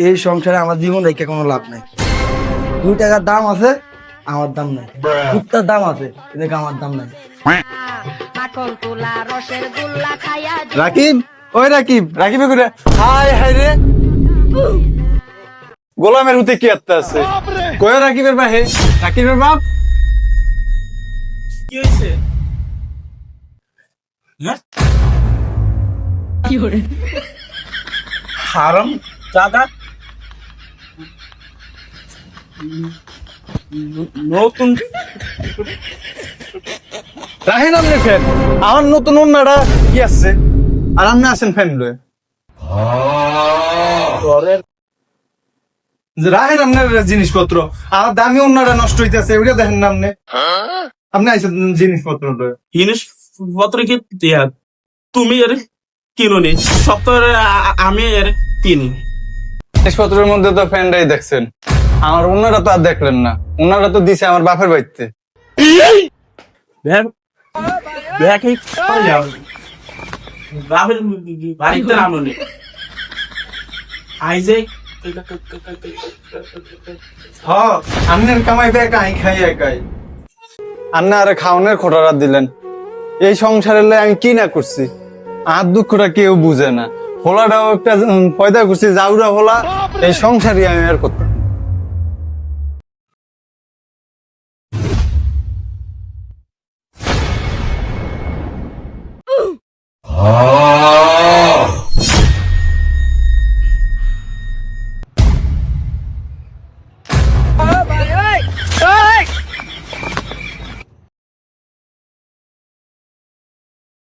এই সংসারে আমার জীবন রেখে কোনো লাভ নাই। 2 টাকার দাম আছে, আমার দাম নাই। কুত্তার দাম আছে, এদিকে আমার দাম নাই। রাকিব, ওই রাকিব, রাকিবে করে হাই হাই রে গোলামের হুতে কি আত্মা আছে? কয় রাকিবের বাহে, রাকিবের বাপ কি হয়েছে? হ্যাঁ? হারাম দাদা নতুন রাহেন আপনি ফ্যান, আমার নতুন অন্যরা কি আছে আর আপনি আছেন ফ্যান লয়ে। ঘরের রাহেন আপনার জিনিসপত্র, আর দামি অন্যরা নষ্ট হইতেছে, ওইটা দেখেন না আপনি। আপনি আইসেন জিনিসপত্র লয়ে। জিনিসপত্র কি তুমি এর কিনো নি, সপ্তাহে আমি এর কিনি। জিনিসপত্রের মধ্যে তো ফ্যানটাই দেখছেন, আমার অন্যরা তো আর দেখলেন না। অন্যরা তো দিছে আমার বাপের বাড়িতে। বাড়িতে নামলো নি আইজে হ্যাঁ, আপনার কামাই একাই খাই একাই। আপনি আরে খাওয়ানোর খোটারা দিলেন। এই সংসারের লাই আমি কি না করছি, আর দুঃখটা কেউ বুঝে না। হোলাটাও একটা পয়দা করছি, জাউরা হোলা। এই সংসারই আমি আর করতাম।